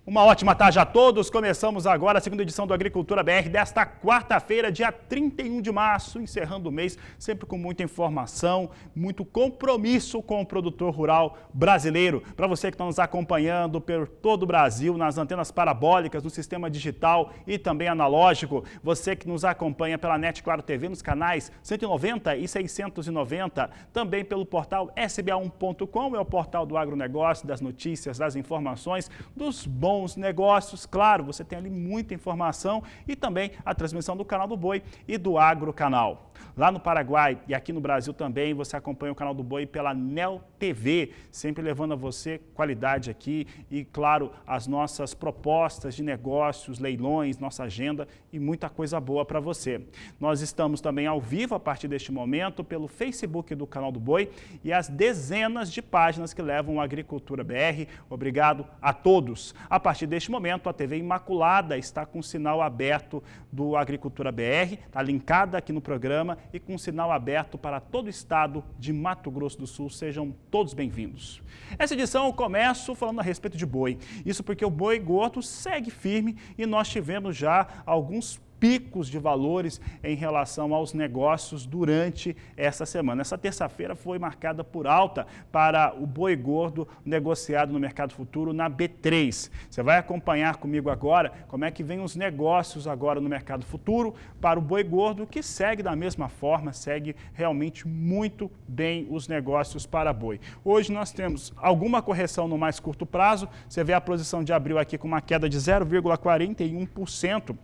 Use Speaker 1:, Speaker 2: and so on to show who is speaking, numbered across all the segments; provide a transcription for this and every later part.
Speaker 1: Uma ótima tarde a todos. Começamos agora a segunda edição do Agricultura BR desta quarta-feira, dia 31 de março, encerrando o mês, sempre com muita informação, muito compromisso com o produtor rural brasileiro. Para você que está nos acompanhando por todo o Brasil, nas antenas parabólicas, no sistema digital e também analógico, você que nos acompanha pela NET Claro TV, nos canais 190 e 690, também pelo portal sba1.com, é o portal do agronegócio, das notícias, das informações, dos bons negócios. Claro, você tem ali muita informação e também a transmissão do Canal do Boi e do Agro Canal. Lá no Paraguai e aqui no Brasil também você acompanha o Canal do Boi pela NEL TV, sempre levando a você qualidade aqui e, claro, as nossas propostas de negócios, leilões, nossa agenda e muita coisa boa para você. Nós estamos também ao vivo a partir deste momento pelo Facebook do Canal do Boi e as dezenas de páginas que levam a Agricultura BR. Obrigado a todos. A partir deste momento, a TV Imaculada está com o sinal aberto do Agricultura BR, está linkada aqui no programa e com sinal aberto para todo o estado de Mato Grosso do Sul. Sejam todos bem-vindos. Essa edição eu começo falando a respeito de boi. Isso porque o boi gordo segue firme e nós tivemos já alguns picos de valores em relação aos negócios durante essa semana. Essa terça-feira foi marcada por alta para o boi gordo negociado no mercado futuro na B3. Você vai acompanhar comigo agora como é que vem os negócios agora no mercado futuro para o boi gordo, que segue da mesma forma, segue realmente muito bem os negócios para boi. Hoje nós temos alguma correção no mais curto prazo. Você vê a posição de abril aqui com uma queda de 0,41%.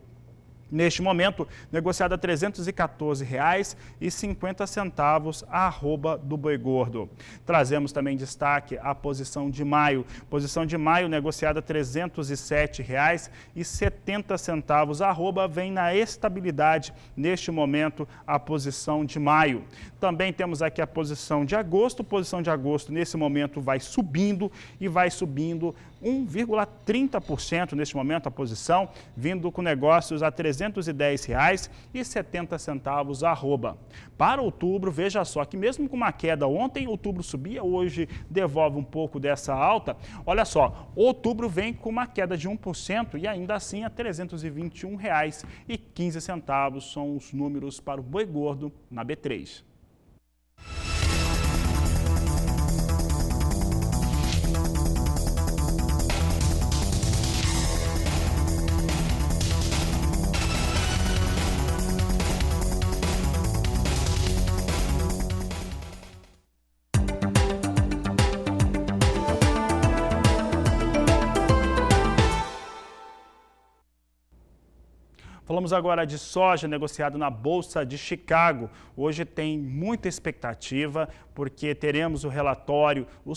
Speaker 1: Neste momento, negociada a R$ 314,50 a arroba do boi gordo. Trazemos também destaque a posição de maio. Posição de maio negociada a R$ 307,70 a arroba, vem na estabilidade neste momento a posição de maio. Também temos aqui a posição de agosto. Posição de agosto nesse momento vai subindo e vai subindo 1,30% neste momento a posição, vindo com negócios a R$ 310,70 arroba. Para outubro, veja só que mesmo com uma queda, ontem outubro subia, hoje devolve um pouco dessa alta. Olha só, outubro vem com uma queda de 1% e ainda assim a R$ 321,15 são os números para o boi gordo na B3. Falamos agora de soja negociado na Bolsa de Chicago. Hoje tem muita expectativa, porque teremos os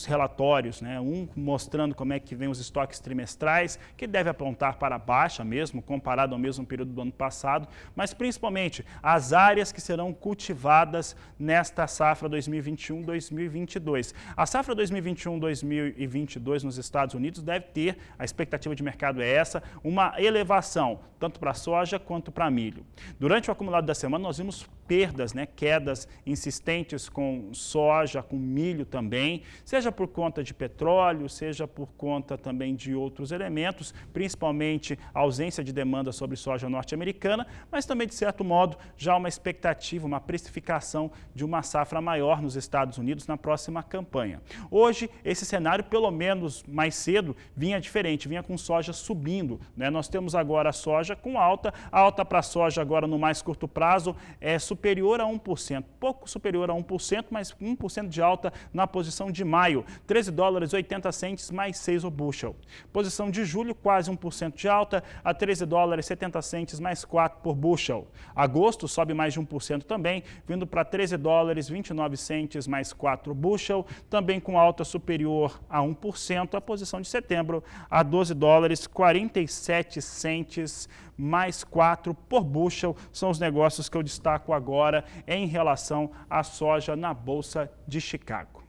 Speaker 1: relatórios, né? Um mostrando como é que vem os estoques trimestrais, que deve apontar para baixa mesmo, comparado ao mesmo período do ano passado, mas principalmente as áreas que serão cultivadas nesta safra 2021-2022. A safra 2021-2022 nos Estados Unidos deve ter, a expectativa de mercado é essa, uma elevação, tanto para a soja quanto para milho. Durante o acumulado da semana nós vimos perdas, né, quedas insistentes com soja, com milho também, seja por conta de petróleo, seja por conta também de outros elementos, principalmente a ausência de demanda sobre soja norte-americana, mas também, de certo modo, já uma expectativa, uma precificação de uma safra maior nos Estados Unidos na próxima campanha. Hoje, esse cenário, pelo menos mais cedo, vinha diferente, vinha com soja subindo, né? Nós temos agora a soja com alta, a alta para a soja agora no mais curto prazo é superior a 1%, pouco superior a 1%, mas 1% de alta na posição de maio, $13,80 mais 6 o bushel. Posição de julho, quase 1% de alta, a $13,70 mais 4 por bushel. Agosto sobe mais de 1% também, vindo para $13,29 mais 4 bushel, também com alta superior a 1%, a posição de setembro a $12,47 mais 4 por bushel, são os negócios que eu destaco agora em relação à soja na Bolsa de Chicago.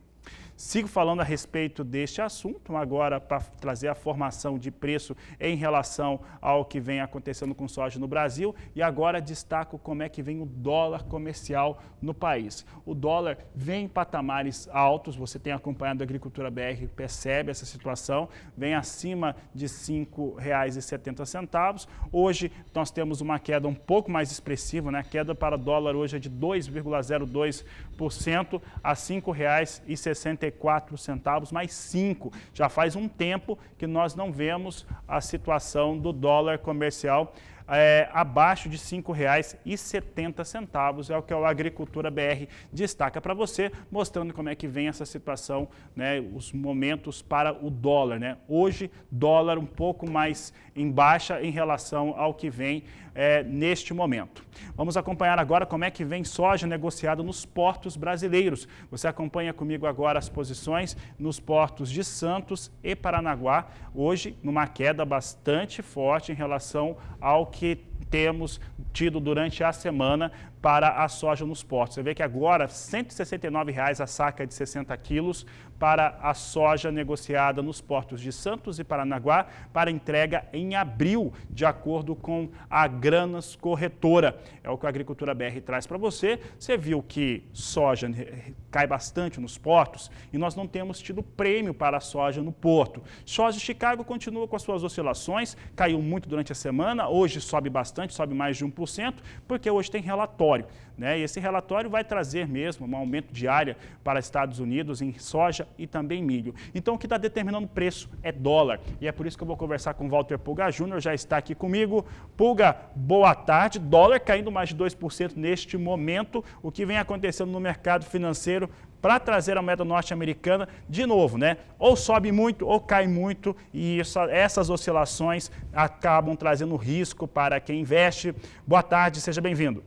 Speaker 1: Sigo falando a respeito deste assunto, agora para trazer a formação de preço em relação ao que vem acontecendo com soja no Brasil, e agora destaco como é que vem o dólar comercial no país. O dólar vem em patamares altos, você tem acompanhado a Agricultura BR, percebe essa situação, vem acima de R$ 5,70. Hoje nós temos uma queda um pouco mais expressiva, né? A queda para o dólar hoje é de 2,02% a R$ 5,64, mais 5. Já faz um tempo que nós não vemos a situação do dólar comercial abaixo de R$ 5,70, é o que a Agricultura BR destaca para você, mostrando como é que vem essa situação, né, os momentos para o dólar, né? Hoje, dólar um pouco mais em baixa em relação ao que vem neste momento. Vamos acompanhar agora como é que vem soja negociada nos portos brasileiros. Você acompanha comigo agora as posições nos portos de Santos e Paranaguá, hoje numa queda bastante forte em relação ao que temos tido durante a semana para a soja nos portos. Você vê que agora R$ 169,00 a saca de 60 quilos para a soja negociada nos portos de Santos e Paranaguá para entrega em abril, de acordo com a Granas Corretora. É o que a Agricultura BR traz para você. Você viu que soja cai bastante nos portos e nós não temos tido prêmio para a soja no porto. Soja de Chicago continua com as suas oscilações, caiu muito durante a semana, hoje sobe bastante, sobe mais de 1%, porque hoje tem relatório, né? E esse relatório vai trazer mesmo um aumento de área para Estados Unidos em soja e também milho. Então, o que está determinando o preço é dólar. E é por isso que eu vou conversar com o Walter Pulga Júnior, já está aqui comigo. Pulga, boa tarde. Dólar caindo mais de 2% neste momento. O que vem acontecendo no mercado financeiro para trazer a moeda norte-americana, de novo, né? Ou sobe muito ou cai muito, e essas oscilações acabam trazendo risco para quem investe. Boa tarde, seja bem-vindo.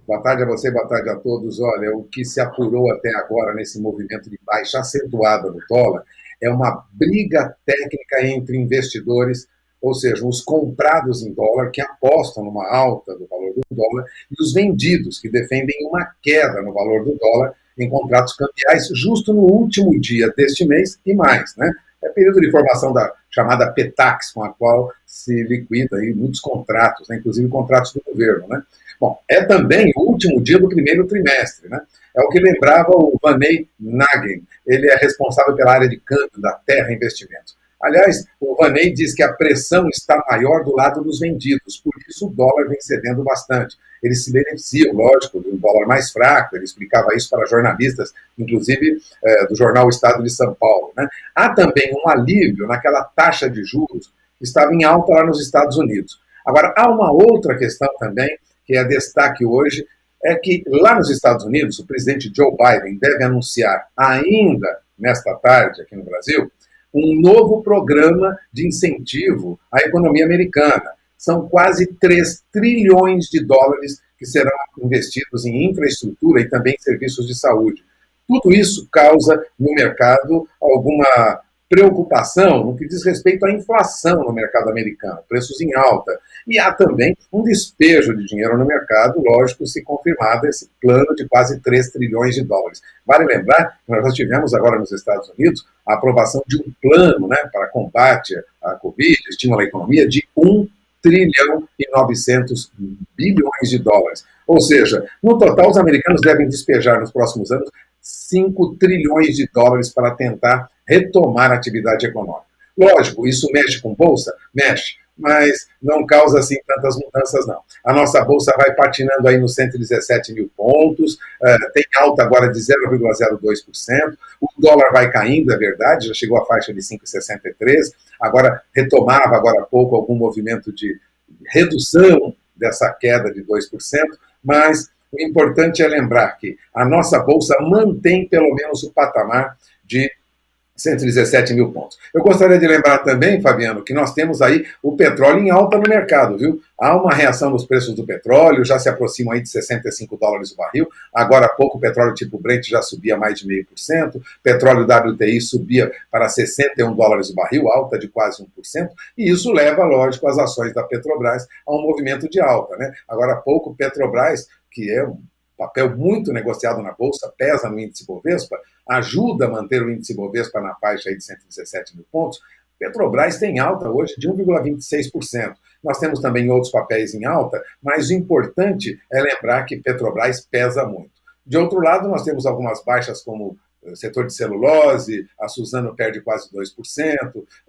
Speaker 2: Boa tarde a você, boa tarde a todos. Olha, o que se apurou até agora nesse movimento de baixa acentuada do dólar é uma briga técnica entre investidores, ou seja, os comprados em dólar, que apostam numa alta do valor do dólar, e os vendidos, que defendem uma queda no valor do dólar em contratos cambiais, justo no último dia deste mês e mais, né? É período de formação da chamada PETAX, com a qual se liquida aí muitos contratos, né? Inclusive contratos do governo, né? Bom, é também o último dia do primeiro trimestre, né? É o que lembrava o Vaney Nagin. Ele é responsável pela área de câmbio da Terra Investimentos. Aliás, o Vaney diz que a pressão está maior do lado dos vendidos, por isso o dólar vem cedendo bastante. Eles se beneficiam, lógico, de um dólar mais fraco, ele explicava isso para jornalistas, inclusive do jornal Estado de São Paulo, né? Há também um alívio naquela taxa de juros que estava em alta lá nos Estados Unidos. Agora, há uma outra questão também, que é destaque hoje, é que lá nos Estados Unidos, o presidente Joe Biden deve anunciar ainda nesta tarde, aqui no Brasil, um novo programa de incentivo à economia americana. São quase 3 trilhões de dólares que serão investidos em infraestrutura e também em serviços de saúde. Tudo isso causa no mercado alguma preocupação no que diz respeito à inflação no mercado americano, preços em alta. E há também um despejo de dinheiro no mercado, lógico, se confirmado esse plano de quase 3 trilhões de dólares. Vale lembrar que nós tivemos agora nos Estados Unidos a aprovação de um plano, né, para combate à Covid, estímulo à economia, de 1 trilhão e 900 bilhões de dólares. Ou seja, no total, os americanos devem despejar nos próximos anos 5 trilhões de dólares para tentar retomar a atividade econômica. Lógico, isso mexe com bolsa? Mexe, mas não causa assim tantas mudanças, não. A nossa bolsa vai patinando aí nos 117 mil pontos, tem alta agora de 0,02%, o dólar vai caindo, é verdade, já chegou à faixa de 5,63, agora retomava agora há pouco algum movimento de redução dessa queda de 2%, mas o importante é lembrar que a nossa bolsa mantém pelo menos o patamar de 117 mil pontos. Eu gostaria de lembrar também, Fabiano, que nós temos aí o petróleo em alta no mercado, viu? Há uma reação nos preços do petróleo, já se aproximam aí de 65 dólares o barril. Agora há pouco o petróleo tipo Brent já subia mais de 0,5%, petróleo WTI subia para 61 dólares o barril, alta de quase 1%, e isso leva, lógico, as ações da Petrobras a um movimento de alta, né? Agora há pouco Petrobras, que é um papel muito negociado na Bolsa, pesa no índice Bovespa, ajuda a manter o índice Bovespa na faixa aí de 117 mil pontos. Petrobras tem alta hoje de 1,26%. Nós temos também outros papéis em alta, mas o importante é lembrar que Petrobras pesa muito. De outro lado, nós temos algumas baixas como o setor de celulose, a Suzano perde quase 2%,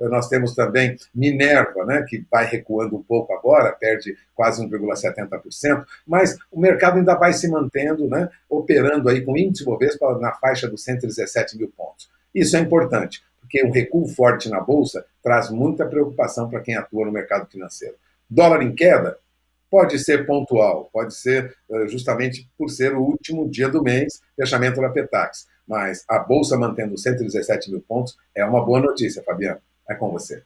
Speaker 2: nós temos também Minerva, né, que vai recuando um pouco agora, perde quase 1,70%, mas o mercado ainda vai se mantendo, né, operando aí com índice Bovespa na faixa dos 117 mil pontos. Isso é importante, porque um recuo forte na Bolsa traz muita preocupação para quem atua no mercado financeiro. Dólar em queda pode ser pontual, pode ser justamente por ser o último dia do mês, fechamento da Petax. Mas a Bolsa mantendo 117 mil pontos é uma boa notícia, Fabiano. É com você.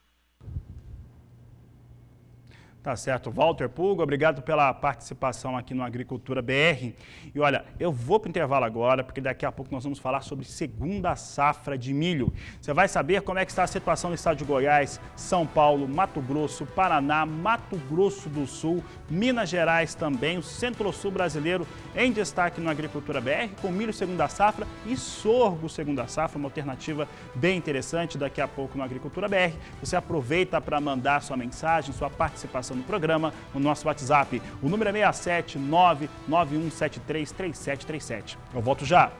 Speaker 1: Tá certo. Walter Puga, obrigado pela participação aqui no Agricultura BR. E olha, eu vou para o intervalo agora, porque daqui a pouco nós vamos falar sobre segunda safra de milho. Você vai saber como é que está a situação no estado de Goiás, São Paulo, Mato Grosso, Paraná, Mato Grosso do Sul, Minas Gerais também, o Centro-Sul brasileiro em destaque no Agricultura BR, com milho segunda safra e sorgo segunda safra, uma alternativa bem interessante daqui a pouco no Agricultura BR. Você aproveita para mandar sua mensagem, sua participação no programa, no nosso WhatsApp. O número é 67991733737. Eu volto já.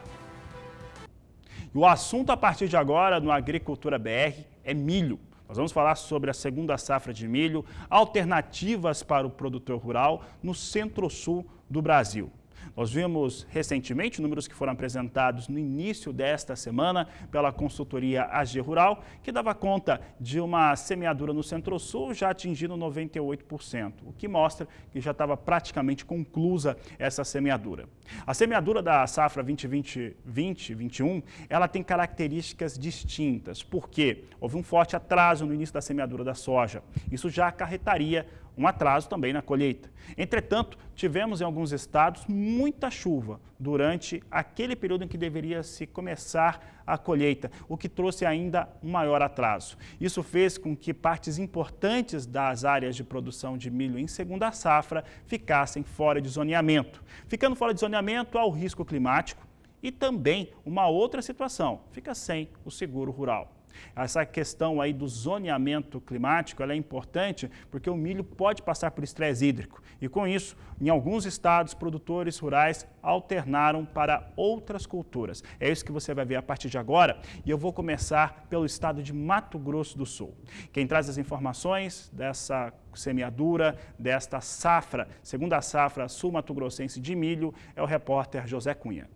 Speaker 1: E o assunto a partir de agora no Agricultura BR é milho. Nós vamos falar sobre a segunda safra de milho, alternativas para o produtor rural no centro-sul do Brasil. Nós vimos recentemente números que foram apresentados no início desta semana pela consultoria AG Rural, que dava conta de uma semeadura no Centro-Sul já atingindo 98%, o que mostra que já estava praticamente conclusa essa semeadura. A semeadura da safra 2020-2021, ela tem características distintas, porque houve um forte atraso no início da semeadura da soja. Isso já acarretaria um atraso também na colheita. Entretanto, tivemos em alguns estados muita chuva durante aquele período em que deveria se começar a colheita, o que trouxe ainda um maior atraso. Isso fez com que partes importantes das áreas de produção de milho em segunda safra ficassem fora de zoneamento. Ficando fora de zoneamento, há o risco climático e também uma outra situação, fica sem o seguro rural. Essa questão aí do zoneamento climático ela é importante porque o milho pode passar por estresse hídrico e com isso, em alguns estados, produtores rurais alternaram para outras culturas. É isso que você vai ver a partir de agora e eu vou começar pelo estado de Mato Grosso do Sul. Quem traz as informações dessa semeadura, desta safra, segunda safra sul-mato-grossense de milho, é o repórter José Cunha.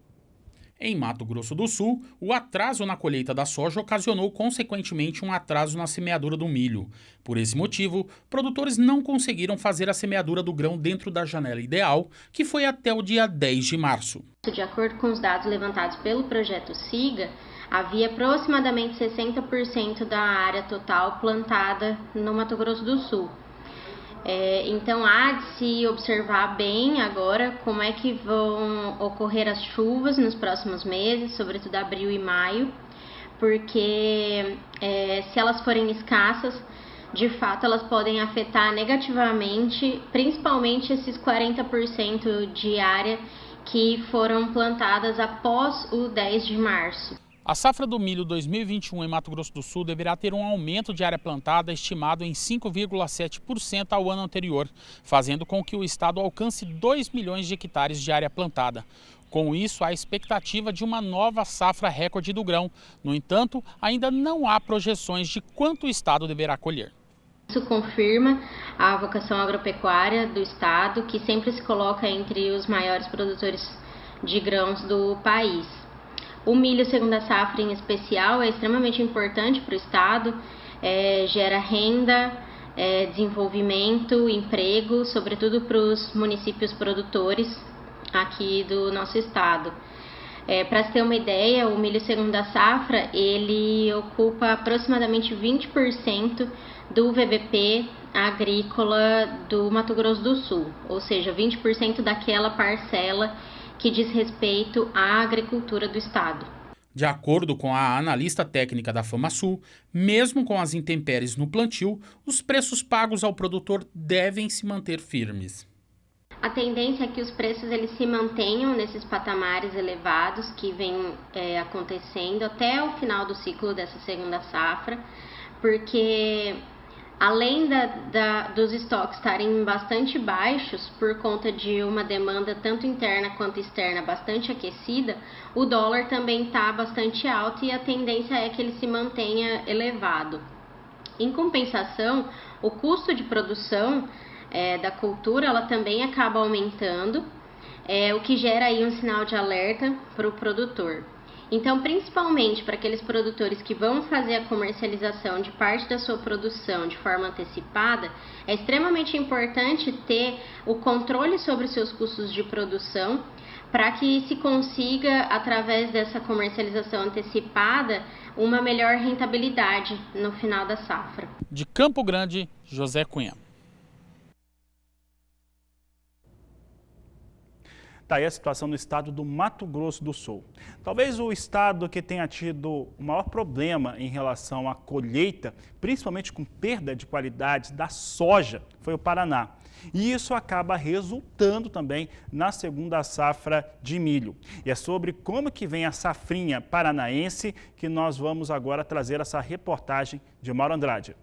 Speaker 3: Em Mato Grosso do Sul, o atraso na colheita da soja ocasionou, consequentemente, um atraso na semeadura do milho. Por esse motivo, produtores não conseguiram fazer a semeadura do grão dentro da janela ideal, que foi até o dia 10 de março.
Speaker 4: De acordo com os dados levantados pelo projeto SIGA, havia aproximadamente 60% da área total plantada no Mato Grosso do Sul. Então há de se observar bem agora como é que vão ocorrer as chuvas nos próximos meses, sobretudo abril e maio, porque se elas forem escassas, de fato elas podem afetar negativamente, principalmente esses 40% de área que foram plantadas após o 10 de março.
Speaker 3: A safra do milho 2021 em Mato Grosso do Sul deverá ter um aumento de área plantada estimado em 5,7% ao ano anterior, fazendo com que o estado alcance 2 milhões de hectares de área plantada. Com isso, há a expectativa de uma nova safra recorde do grão. No entanto, ainda não há projeções de quanto o estado deverá colher.
Speaker 4: Isso confirma a vocação agropecuária do estado, que sempre se coloca entre os maiores produtores de grãos do país. O milho segunda safra em especial é extremamente importante para o estado, gera renda, desenvolvimento, emprego, sobretudo para os municípios produtores aqui do nosso estado. Para se ter uma ideia, o milho segunda safra ele ocupa aproximadamente 20% do VBP agrícola do Mato Grosso do Sul, ou seja, 20% daquela parcela que diz respeito à agricultura do estado.
Speaker 3: De acordo com a analista técnica da FamaSul, mesmo com as intempéries no plantio, os preços pagos ao produtor devem se manter firmes.
Speaker 4: A tendência é que os preços eles se mantenham nesses patamares elevados que vem acontecendo até o final do ciclo dessa segunda safra, porque além dos estoques estarem bastante baixos por conta de uma demanda tanto interna quanto externa bastante aquecida, o dólar também está bastante alto e a tendência é que ele se mantenha elevado. Em compensação, o custo de produção da cultura ela também acaba aumentando, o que gera aí um sinal de alerta para o produtor. Então, principalmente para aqueles produtores que vão fazer a comercialização de parte da sua produção de forma antecipada, é extremamente importante ter o controle sobre os seus custos de produção para que se consiga, através dessa comercialização antecipada, uma melhor rentabilidade no final da safra.
Speaker 3: De Campo Grande, José Cunha.
Speaker 1: Está aí a situação no estado do Mato Grosso do Sul. Talvez o estado que tenha tido o maior problema em relação à colheita, principalmente com perda de qualidade da soja, foi o Paraná. E isso acaba resultando também na segunda safra de milho. E é sobre como que vem a safrinha paranaense que nós vamos agora trazer essa reportagem de Mauro Andrade.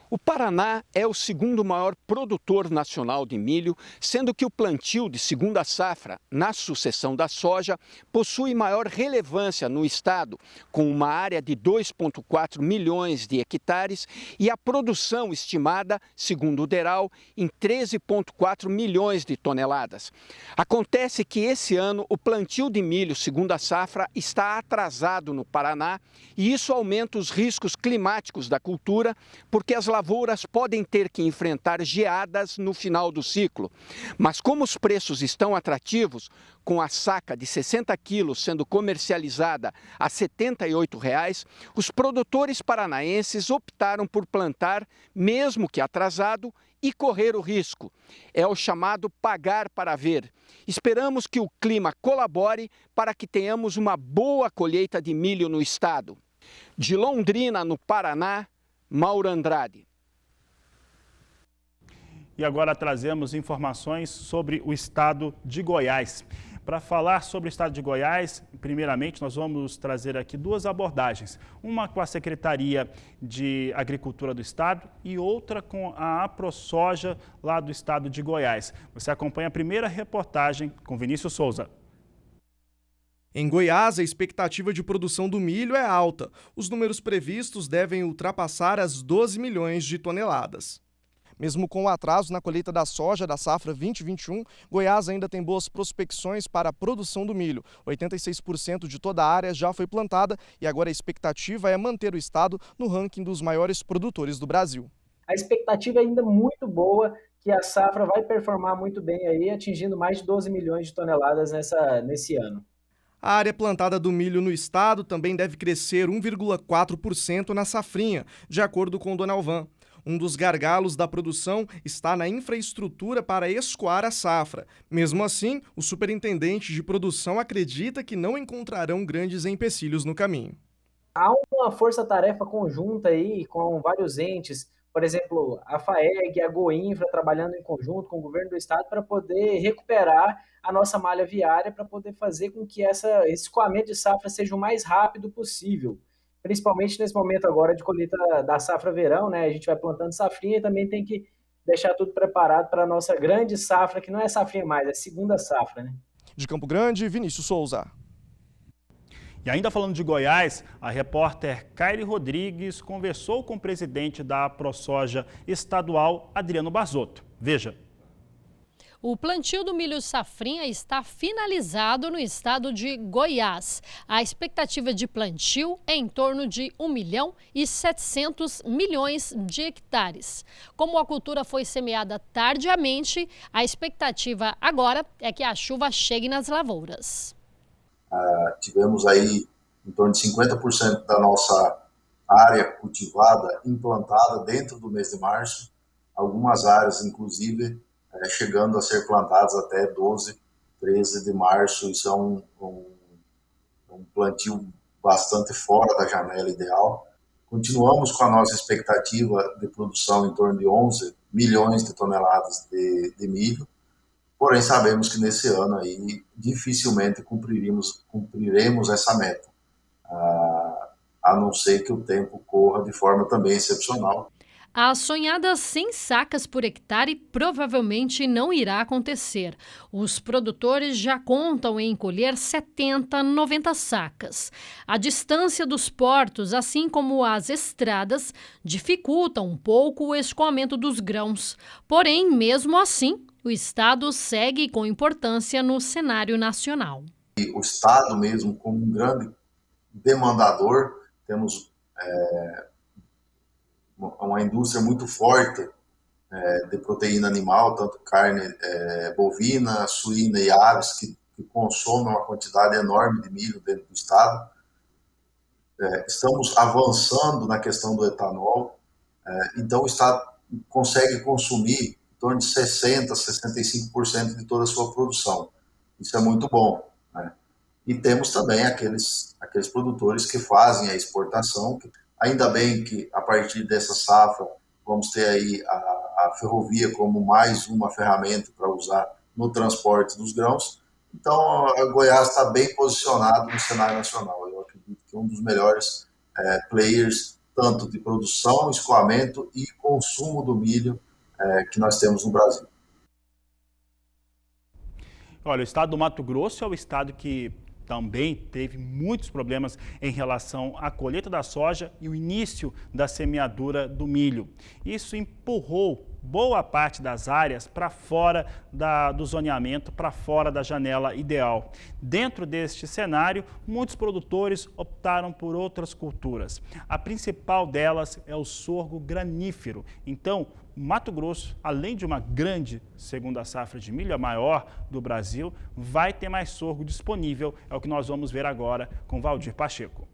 Speaker 5: O Paraná é o segundo maior produtor nacional de milho, sendo que o plantio de segunda safra, na sucessão da soja, possui maior relevância no estado, com uma área de 2,4 milhões de hectares e a produção estimada, segundo o DERAL, em 13,4 milhões de toneladas. Acontece que esse ano o plantio de milho segunda safra está atrasado no Paraná e isso aumenta os riscos climáticos da cultura, porque as lavouras podem ter que enfrentar geadas no final do ciclo. Mas como os preços estão atrativos, com a saca de 60 quilos sendo comercializada a R$ 78, os produtores paranaenses optaram por plantar, mesmo que atrasado, e correr o risco. É o chamado pagar para ver. Esperamos que o clima colabore para que tenhamos uma boa colheita de milho no estado. De Londrina, no Paraná, Mauro Andrade.
Speaker 1: E agora trazemos informações sobre o estado de Goiás. Para falar sobre o estado de Goiás, primeiramente nós vamos trazer aqui duas abordagens. Uma com a Secretaria de Agricultura do estado e outra com a AproSoja lá do estado de Goiás. Você acompanha a primeira reportagem com Vinícius Souza.
Speaker 6: Em Goiás, a expectativa de produção do milho é alta. Os números previstos devem ultrapassar as 12 milhões de toneladas. Mesmo com o atraso na colheita da soja da safra 2021, Goiás ainda tem boas prospecções para a produção do milho. 86% de toda a área já foi plantada e agora a expectativa é manter o estado no ranking dos maiores produtores do Brasil.
Speaker 7: A expectativa é ainda muito boa que a safra vai performar muito bem aí, atingindo mais de 12 milhões de toneladas nesse ano.
Speaker 6: A área plantada do milho no estado também deve crescer 1,4% na safrinha, de acordo com o Donalvan. Um dos gargalos da produção está na infraestrutura para escoar a safra. Mesmo assim, o superintendente de produção acredita que não encontrarão grandes empecilhos no caminho.
Speaker 7: Há uma força-tarefa conjunta aí com vários entes, por exemplo, a FAEG, a Goinfra, trabalhando em conjunto com o governo do estado para poder recuperar a nossa malha viária, para poder fazer com que esse escoamento de safra seja o mais rápido possível. Principalmente nesse momento agora de colheita da safra verão, né? A gente vai plantando safrinha e também tem que deixar tudo preparado para a nossa grande safra, que não é safrinha mais, é segunda safra, né?
Speaker 6: De Campo Grande, Vinícius Souza.
Speaker 1: E ainda falando de Goiás, a repórter Kairi Rodrigues conversou com o presidente da AproSoja estadual, Adriano Barzotto. Veja.
Speaker 8: O plantio do milho safrinha está finalizado no estado de Goiás. A expectativa de plantio é em torno de 1.700.000.000 de hectares. Como a cultura foi semeada tardiamente, a expectativa agora é que a chuva chegue nas lavouras.
Speaker 9: Tivemos aí em torno de 50% da nossa área cultivada implantada dentro do mês de março. Algumas áreas, inclusive, chegando a ser plantadas até 12, 13 de março. Isso é um plantio bastante fora da janela ideal. Continuamos com a nossa expectativa de produção em torno de 11 milhões de toneladas de milho. porém sabemos que nesse ano aí dificilmente cumpriremos essa meta, a não ser que o tempo corra de forma também excepcional.
Speaker 8: A sonhada 100 sacas por hectare provavelmente não irá acontecer. Os produtores já contam em colher 70, 90 sacas. A distância dos portos, assim como as estradas, dificultam um pouco o escoamento dos grãos. Porém, mesmo assim, o estado segue com importância no cenário nacional.
Speaker 9: E o estado mesmo, como um grande demandador, temos uma indústria muito forte de proteína animal, tanto carne bovina, suína e aves, que consomem uma quantidade enorme de milho dentro do estado. Estamos avançando na questão do etanol, então o estado consegue consumir em torno de 60%, 65% de toda a sua produção. Isso é muito bom, né? E temos também aqueles produtores que fazem a exportação. Ainda bem que, a partir dessa safra, vamos ter aí a ferrovia como mais uma ferramenta para usar no transporte dos grãos. Então, a Goiás está bem posicionado no cenário nacional. Eu acredito que é um dos melhores players, tanto de produção, escoamento e consumo do milho que nós temos no Brasil.
Speaker 1: Olha, o estado do Mato Grosso é o estado que também teve muitos problemas em relação à colheita da soja e o início da semeadura do milho. Isso empurrou boa parte das áreas para fora do zoneamento, para fora da janela ideal. Dentro deste cenário, muitos produtores optaram por outras culturas. A principal delas é o sorgo granífero. Então, o Mato Grosso, além de uma grande segunda safra de milho, a maior do Brasil, vai ter mais sorgo disponível. É o que nós vamos ver agora com Valdir Pacheco.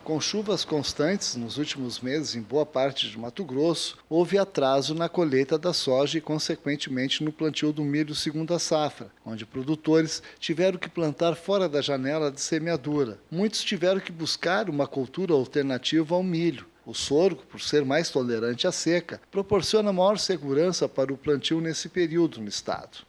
Speaker 10: Com chuvas constantes nos últimos meses em boa parte de Mato Grosso, houve atraso na colheita da soja e, consequentemente, no plantio do milho segunda safra, onde produtores tiveram que plantar fora da janela de semeadura. Muitos tiveram que buscar uma cultura alternativa ao milho. O sorgo, por ser mais tolerante à seca, proporciona maior segurança para o plantio nesse período no estado.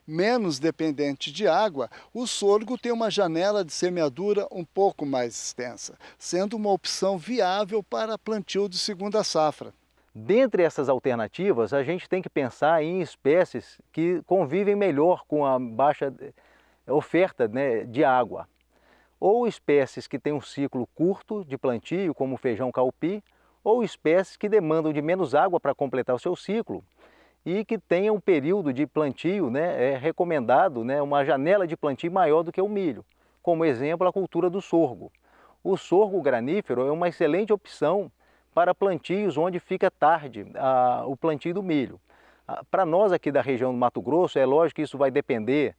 Speaker 10: Menos dependente de água, o sorgo tem uma janela de semeadura um pouco mais extensa, sendo uma opção viável para plantio de segunda safra.
Speaker 11: Dentre essas alternativas, a gente tem que pensar em espécies que convivem melhor com a baixa oferta, né, de água. Ou espécies que têm um ciclo curto de plantio, como o feijão caupi, ou espécies que demandam de menos água para completar o seu ciclo e que tenham um período de plantio, né, recomendado, né, uma janela de plantio maior do que o milho. Como exemplo, a cultura do sorgo. O sorgo granífero é uma excelente opção para plantios onde fica tarde o plantio do milho. Para nós aqui da região do Mato Grosso, é lógico que isso vai depender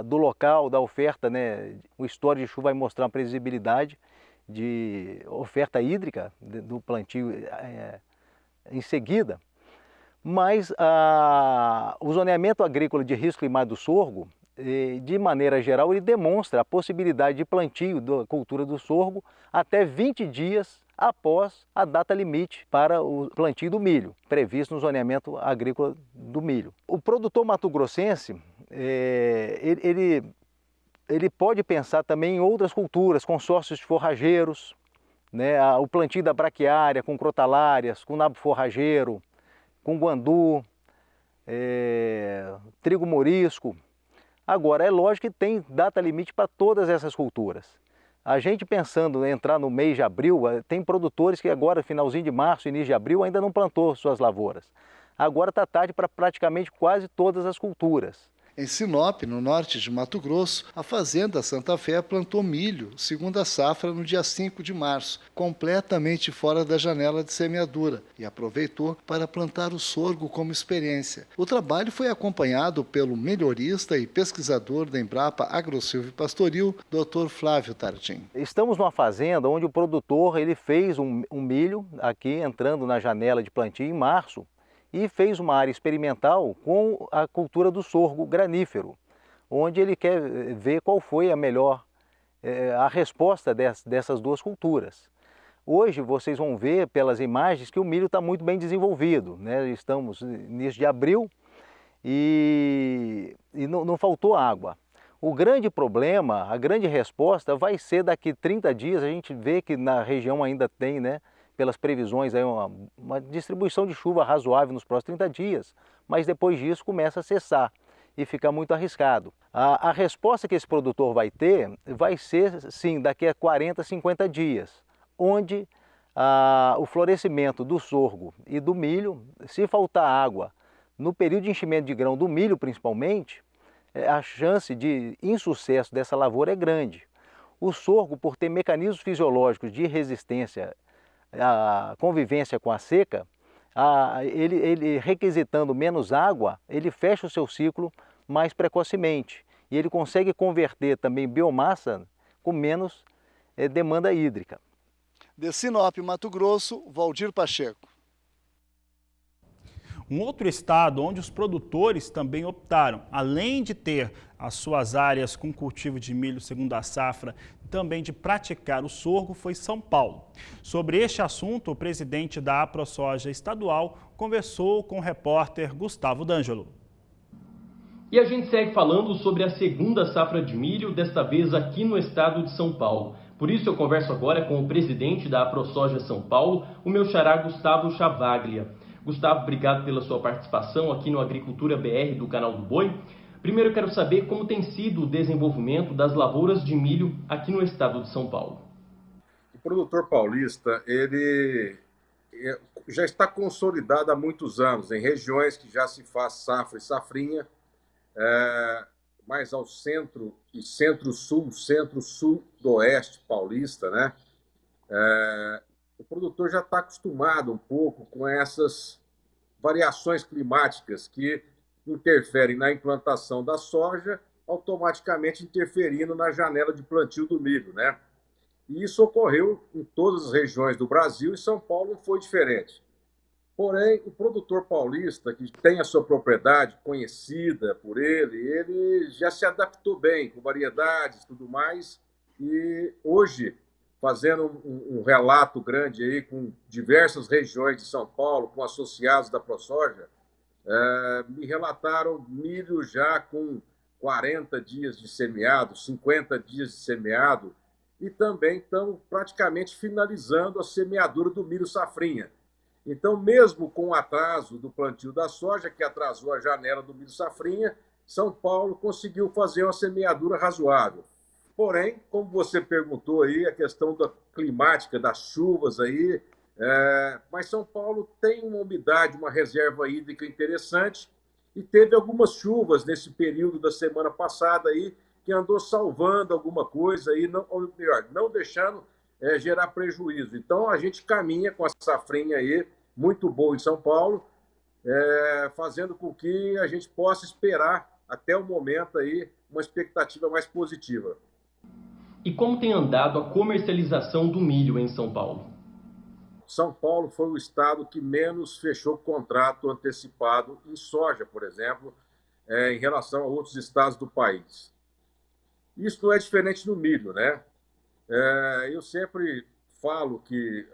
Speaker 11: do local, da oferta, né? O histórico de chuva vai mostrar uma previsibilidade de oferta hídrica do plantio em seguida. Mas o zoneamento agrícola de risco climático do sorgo, de maneira geral, ele demonstra a possibilidade de plantio da cultura do sorgo até 20 dias após a data limite para o plantio do milho, previsto no zoneamento agrícola do milho. O produtor mato-grossense, ele pode pensar também em outras culturas, consórcios de forrageiros, né? O plantio da braquiária com crotalárias, com nabo forrageiro, com guandu, trigo morisco. Agora, é lógico que tem data limite para todas essas culturas. A gente pensando em entrar no mês de abril, tem produtores que agora, finalzinho de março, início de abril, ainda não plantou suas lavouras. Agora está tarde para praticamente quase todas as culturas.
Speaker 10: Em Sinop, no norte de Mato Grosso, a Fazenda Santa Fé plantou milho, segunda safra, no dia 5 de março, completamente fora da janela de semeadura, e aproveitou para plantar o sorgo como experiência. O trabalho foi acompanhado pelo melhorista e pesquisador da Embrapa Agrosilvio e Pastoril, Dr. Flávio Tardim.
Speaker 11: Estamos numa fazenda onde o produtor ele fez um milho aqui entrando na janela de plantio em março, e fez uma área experimental com a cultura do sorgo granífero, onde ele quer ver qual foi a resposta dessas duas culturas. Hoje vocês vão ver pelas imagens que o milho está muito bem desenvolvido, né? Estamos no início de abril e não faltou água. O grande problema, a grande resposta vai ser daqui 30 dias, a gente vê que na região ainda tem, né, pelas previsões, aí uma distribuição de chuva razoável nos próximos 30 dias, mas depois disso começa a cessar e fica muito arriscado. A resposta que esse produtor vai ter vai ser, sim, daqui a 40, 50 dias, onde o florescimento do sorgo e do milho, se faltar água no período de enchimento de grão do milho principalmente, a chance de insucesso dessa lavoura é grande. O sorgo, por ter mecanismos fisiológicos de resistência à convivência com a seca, ele requisitando menos água, ele fecha o seu ciclo mais precocemente e ele consegue converter também biomassa com menos demanda hídrica.
Speaker 10: De Sinop, Mato Grosso, Valdir Pacheco.
Speaker 1: Um outro estado onde os produtores também optaram, além de ter as suas áreas com cultivo de milho segunda safra, também de praticar o sorgo, foi São Paulo. Sobre este assunto, o presidente da AproSoja estadual conversou com o repórter Gustavo D'Angelo.
Speaker 12: E a gente segue falando sobre a segunda safra de milho, desta vez aqui no estado de São Paulo. Por isso eu converso agora com o presidente da AproSoja São Paulo, o meu xará Gustavo Chavaglia. Gustavo, obrigado pela sua participação aqui no Agricultura BR do Canal do Boi. Primeiro eu quero saber como tem sido o desenvolvimento das lavouras de milho aqui no estado de São Paulo.
Speaker 2: O produtor paulista, ele já está consolidado há muitos anos, em regiões que já se faz safra e safrinha, mais ao centro e centro-sul, centro-sudoeste paulista, né? O produtor já está acostumado um pouco com essas variações climáticas que interferem na implantação da soja, automaticamente interferindo na janela de plantio do milho, né? E isso ocorreu em todas as regiões do Brasil e São Paulo não foi diferente. Porém, o produtor paulista, que tem a sua propriedade conhecida por ele já se adaptou bem com variedades e tudo mais, e hoje, fazendo um relato grande aí com diversas regiões de São Paulo, com associados da AproSoja, me relataram milho já com 40 dias de semeado, 50 dias de semeado, e também estão praticamente finalizando a semeadura do milho safrinha. Então, mesmo com o atraso do plantio da soja, que atrasou a janela do milho safrinha, São Paulo conseguiu fazer uma semeadura razoável. Porém, como você perguntou aí, a questão da climática, das chuvas aí, mas São Paulo tem uma umidade, uma reserva hídrica interessante e teve algumas chuvas nesse período da semana passada aí que andou salvando alguma coisa aí, não deixando gerar prejuízo. Então, a gente caminha com a safrinha aí, muito boa em São Paulo, fazendo com que a gente possa esperar até o momento aí uma expectativa mais positiva.
Speaker 12: E como tem andado a comercialização do milho em São Paulo?
Speaker 2: São Paulo foi o estado que menos fechou contrato antecipado em soja, por exemplo, em relação a outros estados do país. Isso não é diferente no milho, né? Eu sempre falo que,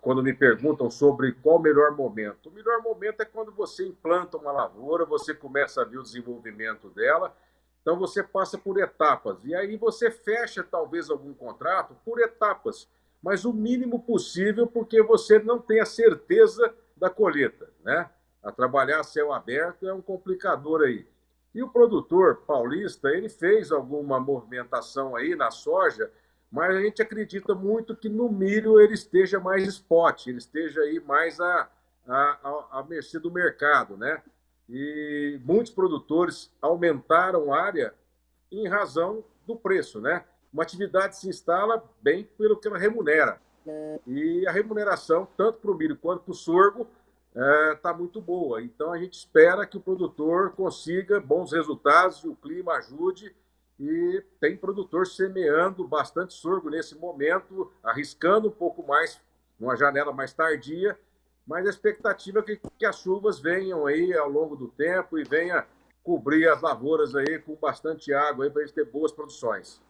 Speaker 2: quando me perguntam sobre qual o melhor momento, o melhor momento é quando você implanta uma lavoura, você começa a ver o desenvolvimento dela, então você passa por etapas, e aí você fecha talvez algum contrato por etapas, mas o mínimo possível, porque você não tem a certeza da colheita, né? A trabalhar a céu aberto é um complicador aí. E o produtor paulista, ele fez alguma movimentação aí na soja, mas a gente acredita muito que no milho ele esteja mais spot, ele esteja aí mais à mercê do mercado, né? E muitos produtores aumentaram a área em razão do preço, né? Uma atividade se instala bem pelo que ela remunera. E a remuneração, tanto para o milho quanto para o sorgo, está muito boa. Então, a gente espera que o produtor consiga bons resultados, e o clima ajude. E tem produtor semeando bastante sorgo nesse momento, arriscando um pouco mais, numa janela mais tardia, mas a expectativa é que as chuvas venham aí ao longo do tempo e venha cobrir as lavouras aí com bastante água para a gente ter boas produções.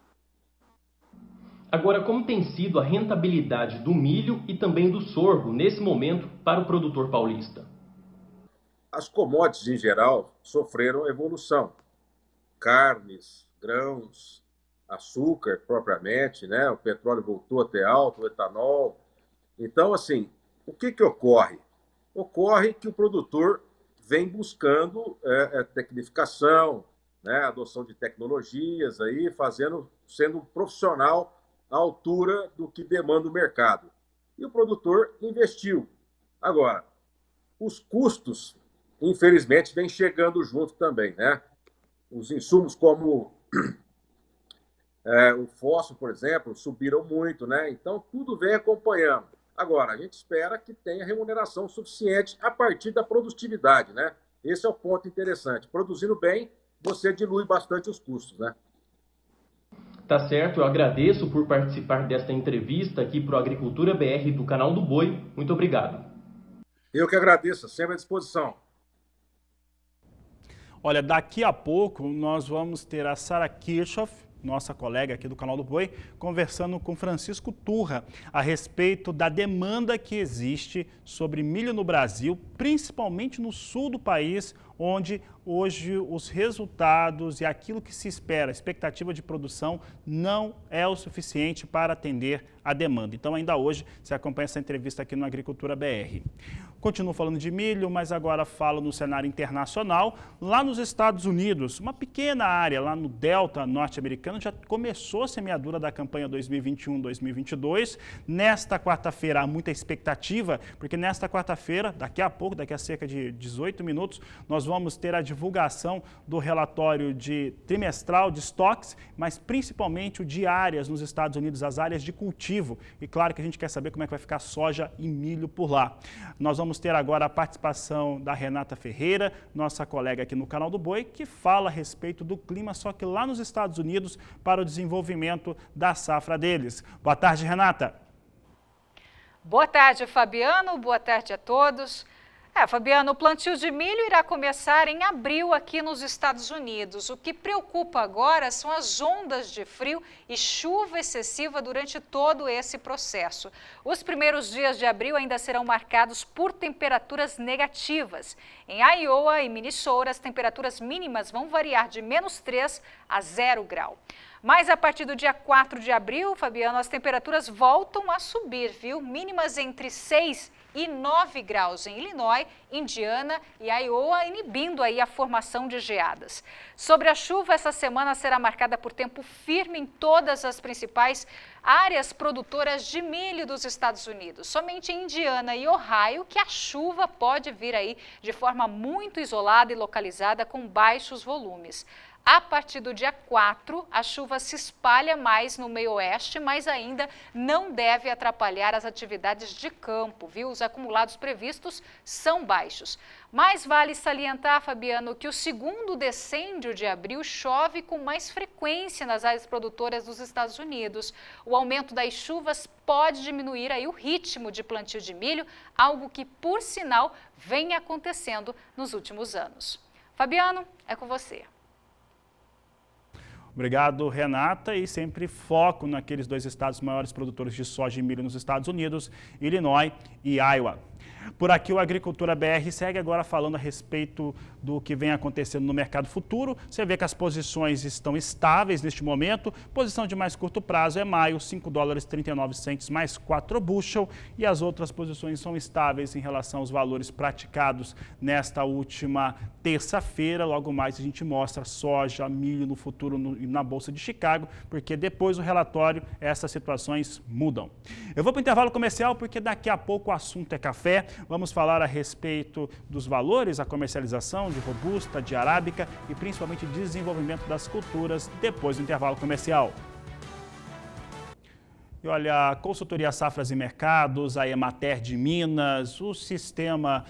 Speaker 12: Agora, como tem sido a rentabilidade do milho e também do sorgo nesse momento para o produtor paulista?
Speaker 13: as commodities, em geral, sofreram evolução. Carnes, grãos, açúcar, propriamente, né? O petróleo voltou a ter alta, o etanol. Então, assim, o que ocorre? Ocorre que o produtor vem buscando tecnificação, né? Adoção de tecnologias, aí, sendo um profissional à altura do que demanda o mercado. E o produtor investiu. Agora, os custos, infelizmente, vêm chegando junto também, né? Os insumos como o fósforo, por exemplo, subiram muito, né? Então, tudo vem acompanhando. Agora, a gente espera que tenha remuneração suficiente a partir da produtividade, né? Esse é o ponto interessante. Produzindo bem, você dilui bastante os custos, né?
Speaker 12: Tá certo, eu agradeço por participar desta entrevista aqui para o Agricultura BR do Canal do Boi. Muito obrigado.
Speaker 13: Eu que agradeço, sempre à disposição.
Speaker 1: Olha, daqui a pouco nós vamos ter a Sara Kirchhoff, nossa colega aqui do Canal do Boi, conversando com Francisco Turra a respeito da demanda que existe sobre milho no Brasil, principalmente no sul do país, onde hoje os resultados e aquilo que se espera, a expectativa de produção, não é o suficiente para atender a demanda. Então, ainda hoje, você acompanha essa entrevista aqui no Agricultura BR. Continuo falando de milho, mas agora falo no cenário internacional. Lá nos Estados Unidos, uma pequena área lá no delta norte-americano já começou a semeadura da campanha 2021-2022. Nesta quarta-feira há muita expectativa, porque nesta quarta-feira, daqui a pouco, daqui a cerca de 18 minutos, nós vamos ter a divulgação do relatório trimestral de estoques, mas principalmente o de áreas nos Estados Unidos, as áreas de cultivo. E claro que a gente quer saber como é que vai ficar soja e milho por lá. Nós vamos ter agora a participação da Renata Ferreira, nossa colega aqui no Canal do Boi, que fala a respeito do clima, só que lá nos Estados Unidos, para o desenvolvimento da safra deles. Boa tarde, Renata.
Speaker 14: Boa tarde, Fabiano. Boa tarde a todos. Fabiano, o plantio de milho irá começar em abril aqui nos Estados Unidos. O que preocupa agora são as ondas de frio e chuva excessiva durante todo esse processo. Os primeiros dias de abril ainda serão marcados por temperaturas negativas. Em Iowa e Minnesota, as temperaturas mínimas vão variar de -3 a 0 grau. Mas a partir do dia 4 de abril, Fabiano, as temperaturas voltam a subir, viu? Mínimas entre 6 e 9 graus em Illinois, Indiana e Iowa, inibindo aí a formação de geadas. Sobre a chuva, essa semana será marcada por tempo firme em todas as principais áreas produtoras de milho dos Estados Unidos. Somente em Indiana e Ohio que a chuva pode vir aí de forma muito isolada e localizada com baixos volumes. A partir do dia 4, a chuva se espalha mais no meio oeste, mas ainda não deve atrapalhar as atividades de campo, viu? Os acumulados previstos são baixos. Mas vale salientar, Fabiano, que o segundo decêndio de abril chove com mais frequência nas áreas produtoras dos Estados Unidos. O aumento das chuvas pode diminuir aí o ritmo de plantio de milho, algo que, por sinal, vem acontecendo nos últimos anos. Fabiano, é com você.
Speaker 1: Obrigado, Renata, e sempre foco naqueles dois estados maiores produtores de soja e milho nos Estados Unidos, Illinois e Iowa. Por aqui o Agricultura BR segue agora falando a respeito do que vem acontecendo no mercado futuro. Você vê que as posições estão estáveis neste momento. Posição de mais curto prazo é maio, $5,39 mais 4 bushel. E as outras posições são estáveis em relação aos valores praticados nesta última terça-feira. Logo mais a gente mostra soja, milho no futuro na Bolsa de Chicago, porque depois do relatório essas situações mudam. Eu vou para o intervalo comercial porque daqui a pouco o assunto é café. Vamos falar a respeito dos valores, a comercialização de robusta, de arábica e principalmente desenvolvimento das culturas depois do intervalo comercial. E olha, a Consultoria Safras e Mercados, a Emater de Minas, o Sistema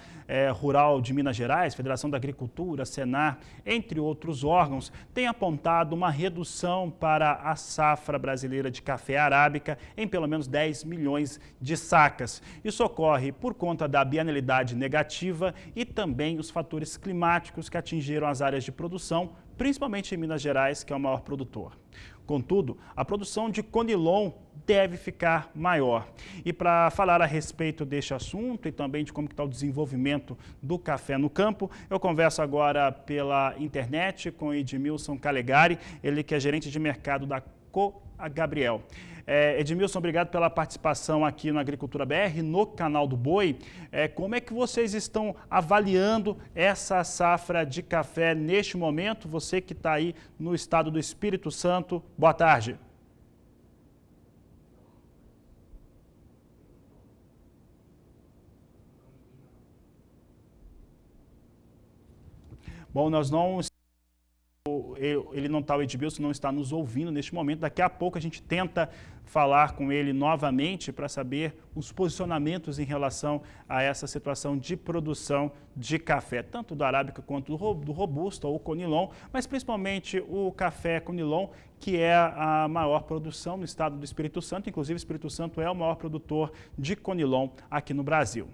Speaker 1: Rural de Minas Gerais, Federação da Agricultura, Senar, entre outros órgãos, têm apontado uma redução para a safra brasileira de café arábica em pelo menos 10 milhões de sacas. Isso ocorre por conta da bienalidade negativa e também os fatores climáticos que atingiram as áreas de produção, principalmente em Minas Gerais, que é o maior produtor. Contudo, a produção de conilon deve ficar maior. E para falar a respeito deste assunto e também de como está o desenvolvimento do café no campo, eu converso agora pela internet com Edmilson Calegari, ele que é gerente de mercado da Co-Gabriel. Edmilson, obrigado pela participação aqui no Agricultura BR, no canal do Boi. Como é que vocês estão avaliando essa safra de café neste momento? Você que está aí no estado do Espírito Santo, boa tarde. Bom, nós não... Ele não está, o Edmilson não está nos ouvindo neste momento. Daqui a pouco a gente tenta falar com ele novamente para saber os posicionamentos em relação a essa situação de produção de café, tanto do arábica quanto do robusta ou conilon, mas principalmente o café conilon, que é a maior produção no estado do Espírito Santo. Inclusive, o Espírito Santo é o maior produtor de conilon aqui no Brasil.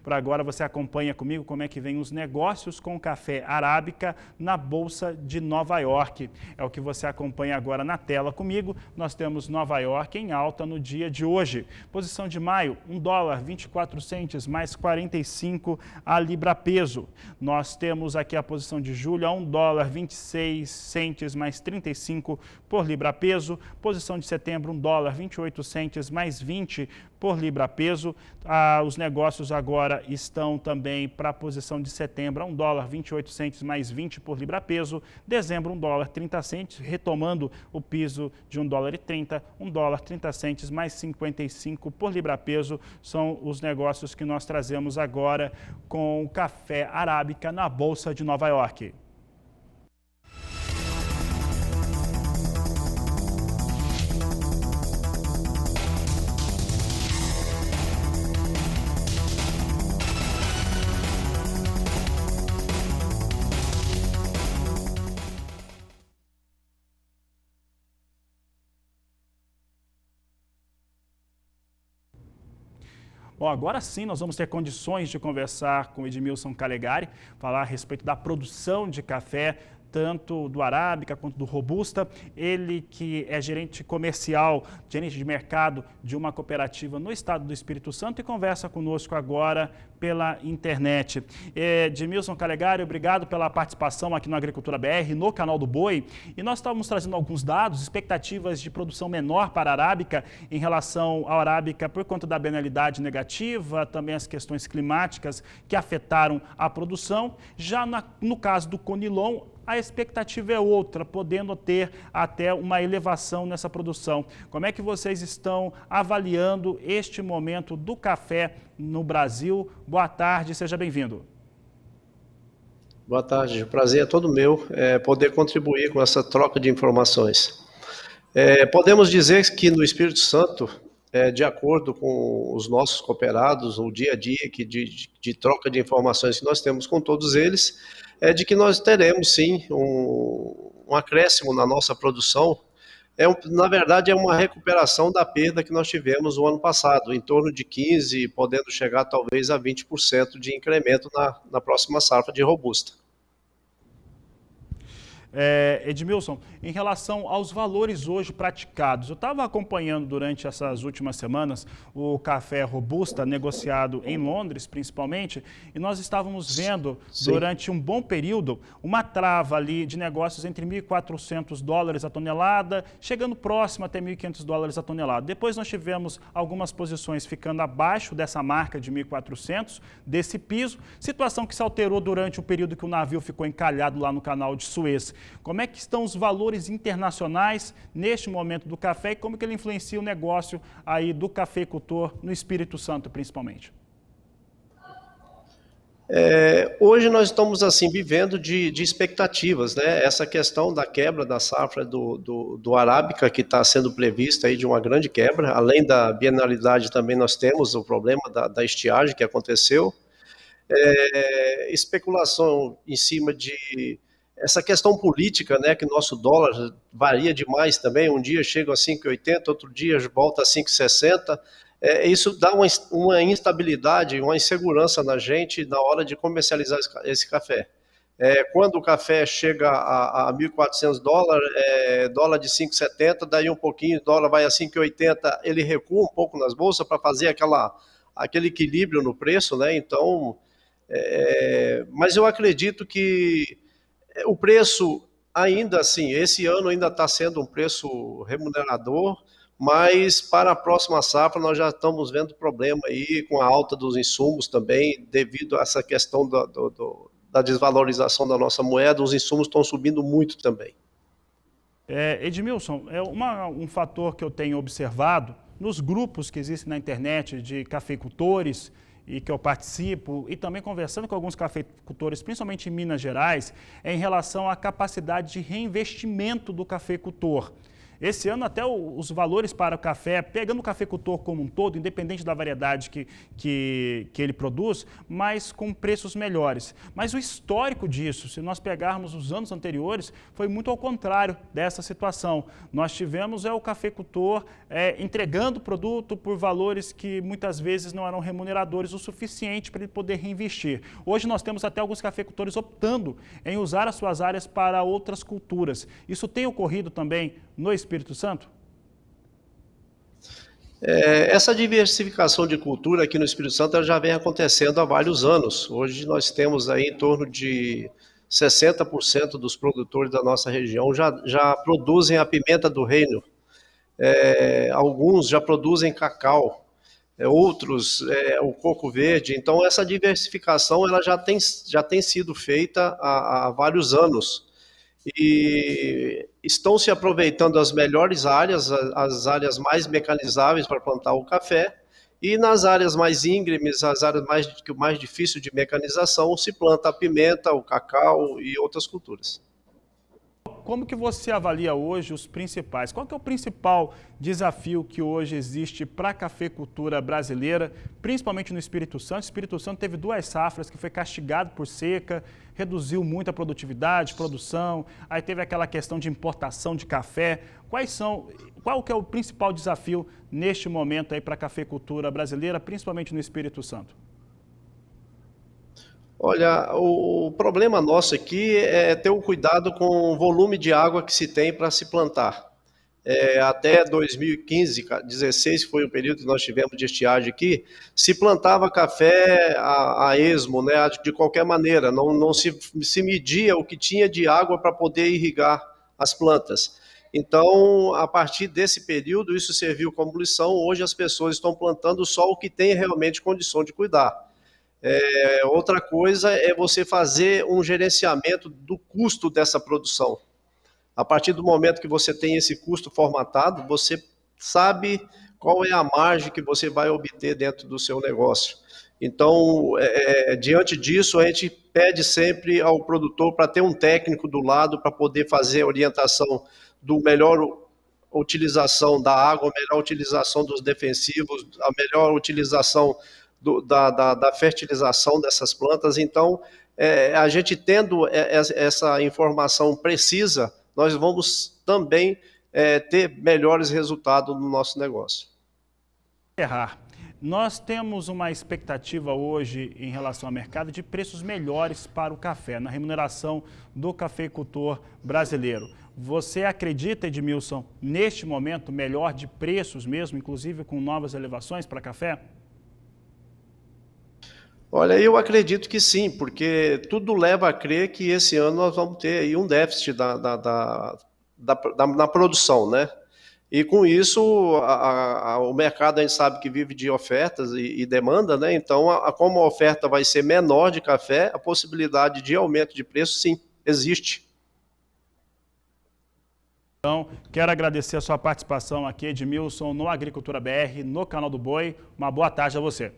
Speaker 1: Por agora, você acompanha comigo como é que vem os negócios com café arábica na Bolsa de Nova York. É o que você acompanha agora na tela comigo. Nós temos Nova York em alta no dia de hoje. Posição de maio, $1,24 mais 45 a libra peso. Nós temos aqui a posição de julho a $1,26 mais 35 por libra peso. Posição de setembro, $1,28 mais 20 por libra peso. Os negócios agora estão também para a posição de setembro a $1,28 mais 20 por libra peso. Dezembro, $1,30, retomando o piso de $1,30, $1,30 mais 55 por libra peso. São os negócios que nós trazemos agora com o café arábica na Bolsa de Nova York. Bom, agora sim nós vamos ter condições de conversar com o Edmilson Calegari, falar a respeito da produção de café, tanto do arábica quanto do robusta. Ele que é gerente comercial, gerente de mercado de uma cooperativa no estado do Espírito Santo e conversa conosco agora pela internet. Edmilson Calegari, obrigado pela participação aqui no Agricultura BR, no canal do Boi. E nós estávamos trazendo alguns dados, expectativas de produção menor para a arábica em relação à arábica por conta da bienalidade negativa, também as questões climáticas que afetaram a produção. Já no caso do conilon, a expectativa é outra, podendo ter até uma elevação nessa produção. Como é que vocês estão avaliando este momento do café no Brasil? Boa tarde, seja bem-vindo.
Speaker 15: Boa tarde, o prazer é todo meu poder contribuir com essa troca de informações. Podemos dizer que no Espírito Santo, de acordo com os nossos cooperados, o dia a dia de troca de informações que nós temos com todos eles, de que nós teremos sim um acréscimo na nossa produção. Na verdade, é uma recuperação da perda que nós tivemos no ano passado, em torno de 15%, podendo chegar talvez a 20% de incremento na próxima safra de robusta.
Speaker 1: Edmilson, em relação aos valores hoje praticados, eu estava acompanhando durante essas últimas semanas o café robusta negociado em Londres, principalmente, e nós estávamos vendo durante um bom período uma trava ali de negócios entre $1.400 a tonelada, chegando próximo até $1.500 a tonelada. Depois nós tivemos algumas posições ficando abaixo dessa marca de 1.400, desse piso, situação que se alterou durante o período que o navio ficou encalhado lá no canal de Suez. Como é que estão os valores internacionais neste momento do café e como que ele influencia o negócio aí do cafeicultor no Espírito Santo, principalmente?
Speaker 15: Hoje nós estamos assim vivendo de expectativas, né? Essa questão da quebra da safra do arábica que está sendo prevista aí de uma grande quebra, além da bienalidade também nós temos o problema da estiagem que aconteceu, especulação em cima de essa questão política, né, que nosso dólar varia demais também, um dia chega a 5,80, outro dia volta a 5,60, isso dá uma instabilidade, uma insegurança na gente na hora de comercializar esse café. Quando o café chega a 1.400 dólares, dólar de 5,70, daí um pouquinho, dólar vai a 5,80, ele recua um pouco nas bolsas para fazer aquele equilíbrio no preço, né? Então, mas eu acredito que o preço ainda assim, esse ano ainda está sendo um preço remunerador, mas para a próxima safra nós já estamos vendo problema aí com a alta dos insumos também, devido a essa questão da desvalorização da nossa moeda, os insumos estão subindo muito também.
Speaker 1: Edmilson, um fator que eu tenho observado nos grupos que existem na internet de cafeicultores e que eu participo, e também conversando com alguns cafeicultores, principalmente em Minas Gerais, é em relação à capacidade de reinvestimento do cafeicultor. Esse ano até os valores para o café, pegando o cafeicultor como um todo, independente da variedade que ele produz, mas com preços melhores. Mas o histórico disso, se nós pegarmos os anos anteriores, foi muito ao contrário dessa situação. Nós tivemos o cafeicultor entregando o produto por valores que muitas vezes não eram remuneradores o suficiente para ele poder reinvestir. Hoje nós temos até alguns cafeicultores optando em usar as suas áreas para outras culturas. Isso tem ocorrido também no Espírito Santo?
Speaker 15: Essa diversificação de cultura aqui no Espírito Santo já vem acontecendo há vários anos. Hoje nós temos aí em torno de 60% dos produtores da nossa região já produzem a pimenta do reino. Alguns já produzem cacau, outros o coco verde. Então essa diversificação ela já tem sido feita há vários anos. E estão se aproveitando as melhores áreas, as áreas mais mecanizáveis para plantar o café, e nas áreas mais íngremes, as áreas mais difíceis de mecanização, se planta a pimenta, o cacau e outras culturas.
Speaker 1: Como que você avalia hoje os principais? Qual que é o principal desafio que hoje existe para a cafeicultura brasileira, principalmente no Espírito Santo? O Espírito Santo teve 2 safras que foi castigado por seca, reduziu muito a produtividade, produção, aí teve aquela questão de importação de café. Qual que é o principal desafio neste momento aí para a cafeicultura brasileira, principalmente no Espírito Santo?
Speaker 15: Olha, o problema nosso aqui é ter o cuidado com o volume de água que se tem para se plantar. Até 2015, 2016, que foi o período que nós tivemos de estiagem aqui, se plantava café a esmo, né, de qualquer maneira, não se media o que tinha de água para poder irrigar as plantas. Então, a partir desse período, isso serviu como lição. Hoje as pessoas estão plantando só o que tem realmente condição de cuidar. Outra coisa é você fazer um gerenciamento do custo dessa produção. A partir do momento que você tem esse custo formatado, você sabe qual é a margem que você vai obter dentro do seu negócio. Então, diante disso, a gente pede sempre ao produtor para ter um técnico do lado para poder fazer a orientação do melhor utilização da água, a melhor utilização dos defensivos, a melhor utilização da fertilização dessas plantas. Então, a gente tendo essa informação precisa, nós vamos também ter melhores resultados no nosso negócio.
Speaker 1: Nós temos uma expectativa hoje em relação ao mercado de preços melhores para o café, na remuneração do cafeicultor brasileiro. Você acredita, Edmilson, neste momento melhor de preços mesmo, inclusive com novas elevações para café?
Speaker 15: Olha, eu acredito que sim, porque tudo leva a crer que esse ano nós vamos ter aí um déficit na produção, né? E com isso, o mercado a gente sabe que vive de ofertas e demanda, né? Então, como a oferta vai ser menor de café, a possibilidade de aumento de preço, sim, existe.
Speaker 1: Então, quero agradecer a sua participação aqui, Edmilson, no Agricultura BR, no Canal do Boi. Uma boa tarde a você.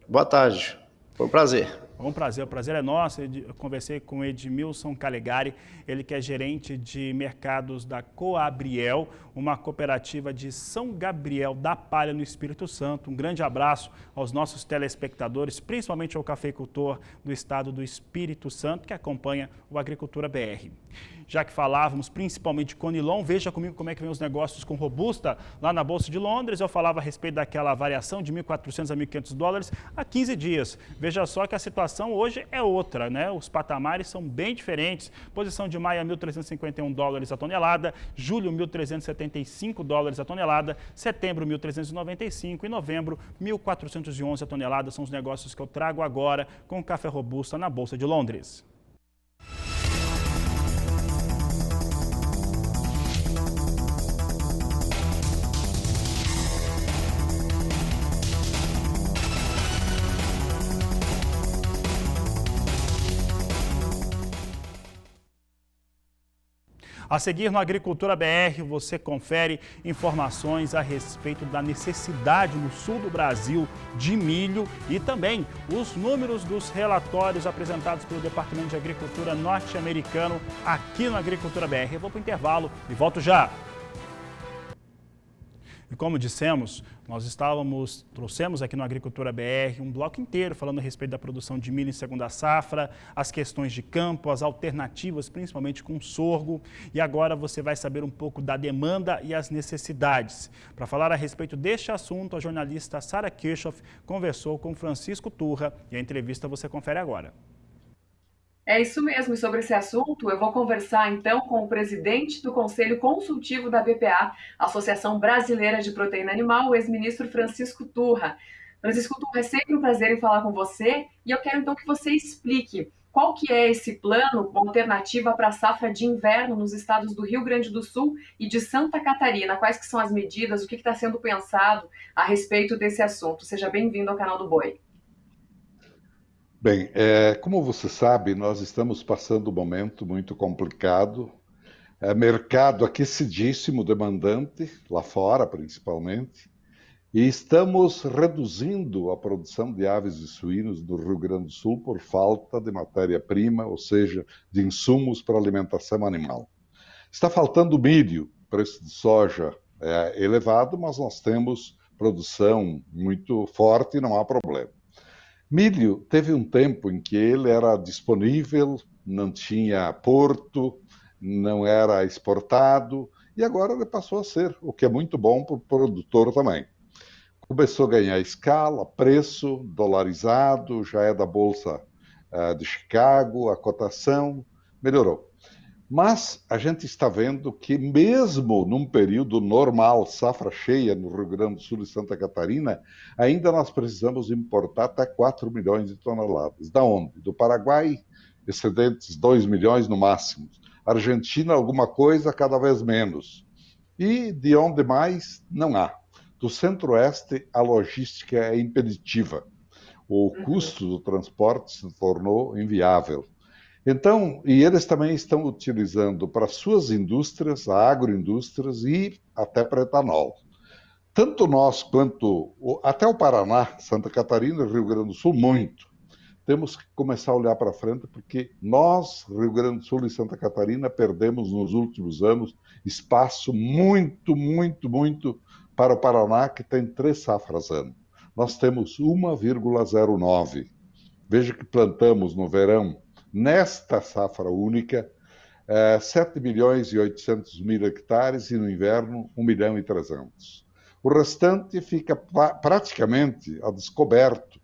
Speaker 15: Boa tarde, foi um prazer.
Speaker 1: Foi um prazer, o prazer é nosso. Eu conversei com o Edmilson Calegari, ele que é gerente de mercados da Coabriel, uma cooperativa de São Gabriel da Palha, no Espírito Santo. Um grande abraço aos nossos telespectadores, principalmente ao cafeicultor do estado do Espírito Santo, que acompanha o Agricultura BR. já que falávamos principalmente de Conilon, veja comigo como é que vem os negócios com Robusta lá na Bolsa de Londres. Eu falava a respeito daquela variação de 1.400 a 1.500 dólares há 15 dias. Veja só que a situação hoje é outra, né? Os patamares são bem diferentes. Posição de maio, 1.351 dólares a tonelada, julho, 1.375 dólares a tonelada, setembro, 1.395 e novembro, 1.411 a tonelada. São os negócios que eu trago agora com o Café Robusta na Bolsa de Londres. A seguir no Agricultura BR, você confere informações a respeito da necessidade no sul do Brasil de milho e também os números dos relatórios apresentados pelo Departamento de Agricultura norte-americano aqui no Agricultura BR. Eu vou para o intervalo e volto já. E como dissemos, nós trouxemos aqui no Agricultura BR um bloco inteiro falando a respeito da produção de milho em segunda safra, as questões de campo, as alternativas, principalmente com sorgo. E agora você vai saber um pouco da demanda e as necessidades. Para falar a respeito deste assunto, a jornalista Sara Kirchhoff conversou com Francisco Turra e a entrevista você confere agora.
Speaker 16: É isso mesmo, e sobre esse assunto eu vou conversar então com o presidente do Conselho Consultivo da BPA, Associação Brasileira de Proteína Animal, o ex-ministro Francisco Turra. Francisco Turra, é sempre um prazer em falar com você e eu quero então que você explique qual que é esse plano, uma alternativa para a safra de inverno nos estados do Rio Grande do Sul e de Santa Catarina. Quais que são as medidas, o que está sendo pensado a respeito desse assunto? Seja bem-vindo ao canal do Boi.
Speaker 17: Bem, como você sabe, nós estamos passando um momento muito complicado, mercado aquecidíssimo, demandante, lá fora principalmente, e estamos reduzindo a produção de aves e suínos do Rio Grande do Sul por falta de matéria-prima, ou seja, de insumos para alimentação animal. Está faltando milho, preço de soja é elevado, mas nós temos produção muito forte e não há problema. Milho teve um tempo em que ele era disponível, não tinha porto, não era exportado, e agora ele passou a ser, o que é muito bom para o produtor também. Começou a ganhar escala, preço dolarizado, já é da Bolsa de Chicago, a cotação melhorou. Mas a gente está vendo que mesmo num período normal, safra cheia no Rio Grande do Sul e Santa Catarina, ainda nós precisamos importar até 4 milhões de toneladas. Da onde? Do Paraguai, excedentes 2 milhões no máximo. Argentina, alguma coisa, cada vez menos. E de onde mais, não há. Do Centro-Oeste, a logística é impeditiva. O custo do transporte se tornou inviável. Então, e eles também estão utilizando para suas indústrias, agroindústrias e até para etanol. Tanto nós quanto até o Paraná, Santa Catarina e Rio Grande do Sul, muito. Temos que começar a olhar para frente porque nós, Rio Grande do Sul e Santa Catarina, perdemos nos últimos anos espaço muito para o Paraná, que tem 3 safras ano. Nós temos 1,09. Veja que plantamos no verão, nesta safra única, 7 milhões e 800 mil hectares e no inverno 1 milhão e 300. O restante fica praticamente a descoberto,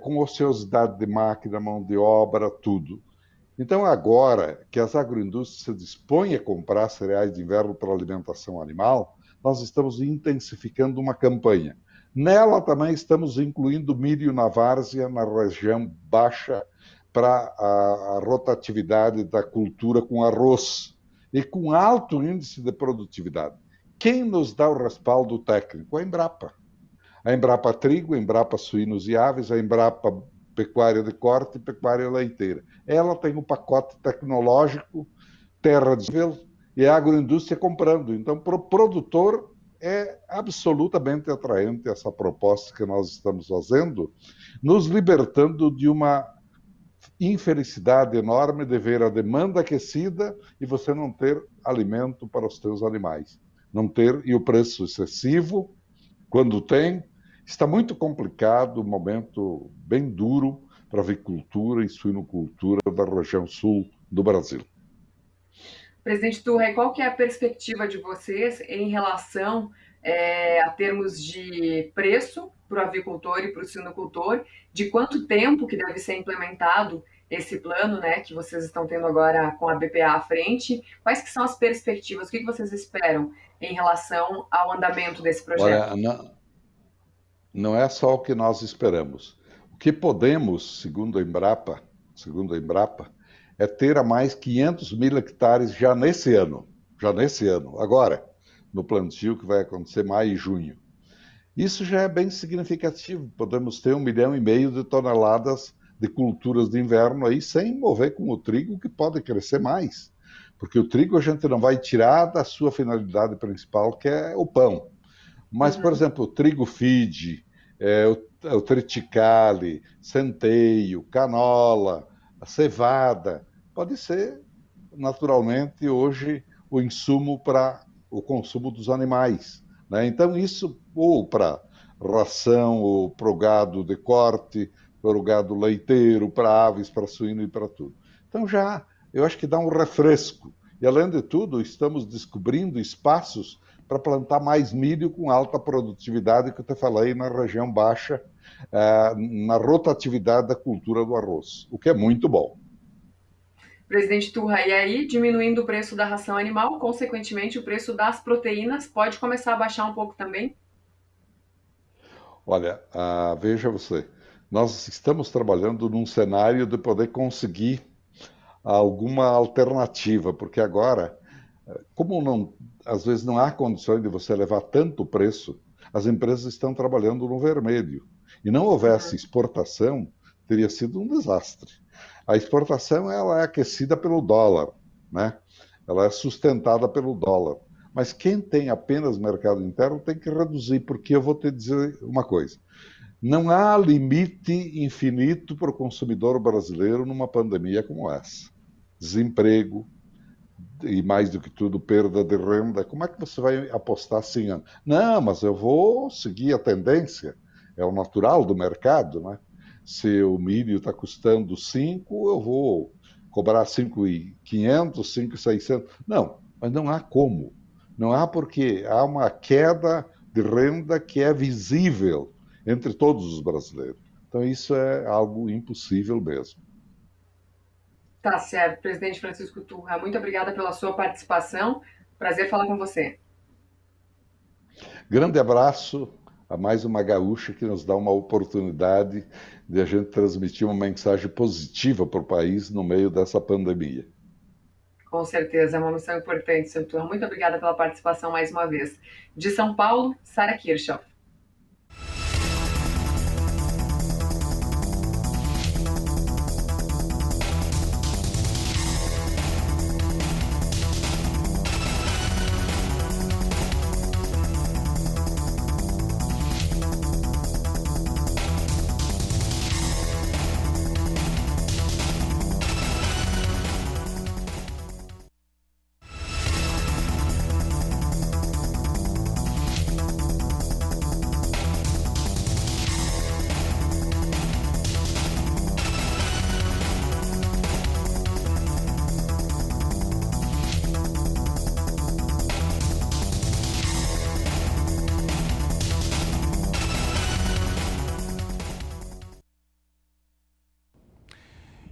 Speaker 17: com ociosidade de máquina, mão de obra, tudo. Então agora que as agroindústrias se dispõem a comprar cereais de inverno para alimentação animal, nós estamos intensificando uma campanha. Nela também estamos incluindo milho na várzea, na região baixa, para a rotatividade da cultura com arroz e com alto índice de produtividade. Quem nos dá o respaldo técnico? A Embrapa. A Embrapa Trigo, a Embrapa Suínos e Aves, a Embrapa Pecuária de Corte e Pecuária Leiteira. Ela tem um pacote tecnológico, terra disponível e a agroindústria comprando. Então, para o produtor, é absolutamente atraente essa proposta que nós estamos fazendo, nos libertando de uma infelicidade enorme de ver a demanda aquecida e você não ter alimento para os seus animais. Não ter, e o preço excessivo, quando tem, está muito complicado, um momento bem duro para a avicultura e suinocultura da região sul do Brasil.
Speaker 16: Presidente Turra, qual que é a perspectiva de vocês em relação a termos de preço para o avicultor e para o suinocultor, de quanto tempo que deve ser implementado esse plano, né, que vocês estão tendo agora com a BPA à frente? Quais que são as perspectivas? O que vocês esperam em relação ao andamento desse projeto?
Speaker 17: Olha, não é só o que nós esperamos. O que podemos, segundo a Embrapa, é ter a mais 500 mil hectares já nesse ano, agora, no plantio que vai acontecer maio e junho. Isso já é bem significativo, podemos ter 1,5 milhão de toneladas de culturas de inverno aí, sem envolver com o trigo, que pode crescer mais. Porque o trigo a gente não vai tirar da sua finalidade principal, que é o pão. Mas, por exemplo, o trigo feed, o triticale, centeio, canola, a cevada, pode ser, naturalmente, hoje, o insumo para o consumo dos animais, né? Então, isso, ou para ração, ou para o gado de corte, para o gado leiteiro, para aves, para suíno e para tudo. Então, eu acho que dá um refresco. E, além de tudo, estamos descobrindo espaços para plantar mais milho com alta produtividade, que eu te falei, na região baixa, na rotatividade da cultura do arroz, o que é muito bom.
Speaker 16: Presidente Turra, e aí, diminuindo o preço da ração animal, consequentemente, o preço das proteínas pode começar a baixar um pouco também?
Speaker 17: Olha, veja você, nós estamos trabalhando num cenário de poder conseguir alguma alternativa, porque agora, como às vezes não há condições de você levar tanto preço, as empresas estão trabalhando no vermelho. E não houvesse exportação, teria sido um desastre. A exportação ela é aquecida pelo dólar, né? Ela é sustentada pelo dólar. Mas quem tem apenas mercado interno tem que reduzir, porque eu vou te dizer uma coisa. Não há limite infinito para o consumidor brasileiro numa pandemia como essa. Desemprego e, mais do que tudo, perda de renda. Como é que você vai apostar 100 anos? Não, mas eu vou seguir a tendência. É o natural do mercado, né? Se o milho está custando 5, eu vou cobrar 5.500, 5.600. Não, mas não há como. Não há, porque há uma queda de renda que é visível entre todos os brasileiros. Então isso é algo impossível mesmo.
Speaker 16: Tá certo, presidente Francisco Turra. Muito obrigada pela sua participação. Prazer falar com você.
Speaker 17: Grande abraço a mais uma gaúcha que nos dá uma oportunidade de a gente transmitir uma mensagem positiva para o país no meio dessa pandemia.
Speaker 16: Com certeza, é uma missão importante, senhor Turra. Muito obrigada pela participação mais uma vez. De São Paulo, Sara Kirchhoff.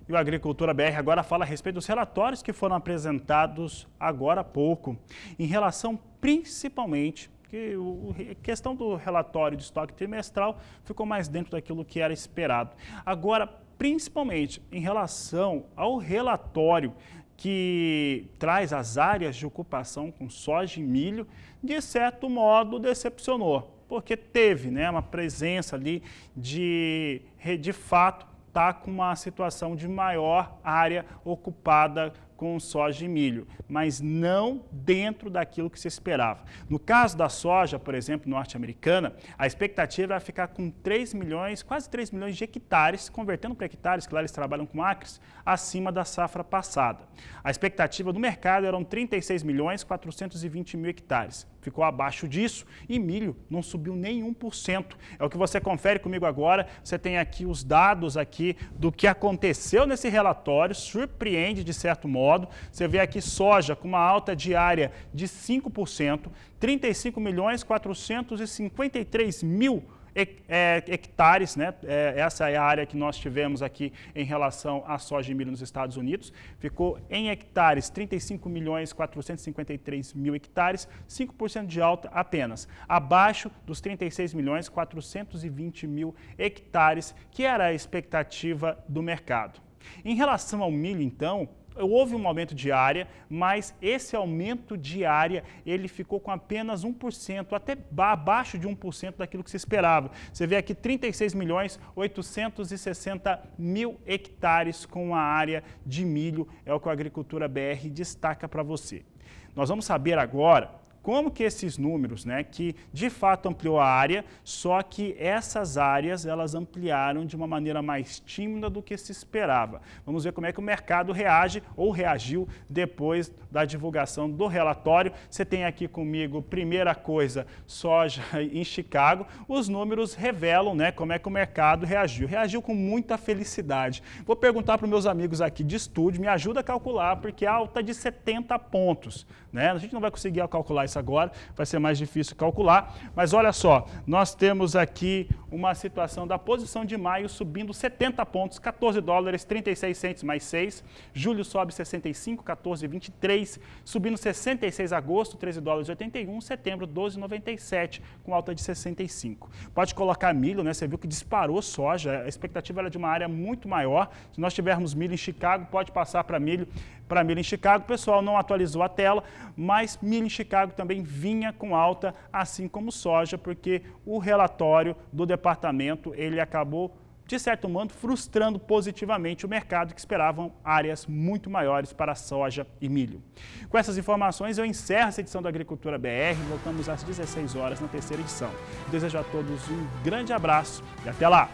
Speaker 1: E o Agricultura BR agora fala a respeito dos relatórios que foram apresentados agora há pouco, em relação principalmente, que a questão do relatório de estoque trimestral ficou mais dentro daquilo que era esperado. Agora, principalmente em relação ao relatório que traz as áreas de ocupação com soja e milho, de certo modo decepcionou, porque teve, né, uma presença ali de fato, está com uma situação de maior área ocupada com soja e milho, mas não dentro daquilo que se esperava. No caso da soja, por exemplo, norte-americana, a expectativa era ficar com 3 milhões, quase 3 milhões de hectares, convertendo para hectares, que lá eles trabalham com acres, acima da safra passada. A expectativa do mercado eram 36 milhões 420 mil hectares. ficou abaixo disso e milho não subiu nem 1%. É o que você confere comigo agora. Você tem aqui os dados aqui do que aconteceu nesse relatório, surpreende de certo modo. Você vê aqui soja com uma alta diária de 5%, 35.453.000 hectares, né? Essa é a área que nós tivemos aqui em relação à soja e milho nos Estados Unidos. Ficou em hectares, 35.453.000 hectares, 5% de alta apenas, abaixo dos 36.420.000 hectares, que era a expectativa do mercado. Em relação ao milho, então, houve um aumento de área, mas esse aumento de área ele ficou com apenas 1%, até abaixo de 1% daquilo que se esperava. Você vê aqui 36.860.000 hectares com a área de milho, é o que a Agricultura BR destaca para você. Nós vamos saber agora como que esses números, né, que de fato ampliou a área, só que essas áreas elas ampliaram de uma maneira mais tímida do que se esperava. Vamos ver como é que o mercado reage ou reagiu depois da divulgação do relatório. Você tem aqui comigo, primeira coisa, soja em Chicago. Os números revelam, né, como é que o mercado reagiu. Reagiu com muita felicidade. Vou perguntar para os meus amigos aqui de estúdio, me ajuda a calcular, porque alta de 70 pontos. Né? A gente não vai conseguir calcular isso agora, vai ser mais difícil calcular, mas olha só, nós temos aqui uma situação da posição de maio subindo 70 pontos, 14 dólares, 36 centes mais 6, julho sobe 65, 14,23, subindo 66 agosto, 13 dólares 81, setembro 12,97, com alta de 65. Pode colocar milho, né? Você viu que disparou soja, a expectativa era de uma área muito maior, se nós tivermos milho em Chicago, pode passar para milho em Chicago. O pessoal não atualizou a tela, mas milho em Chicago também vinha com alta, assim como soja, porque o relatório do departamento ele acabou, de certo modo, frustrando positivamente o mercado, que esperavam áreas muito maiores para soja e milho. Com essas informações, eu encerro essa edição da Agricultura BR. Voltamos às 16 horas na terceira edição. Desejo a todos um grande abraço e até lá!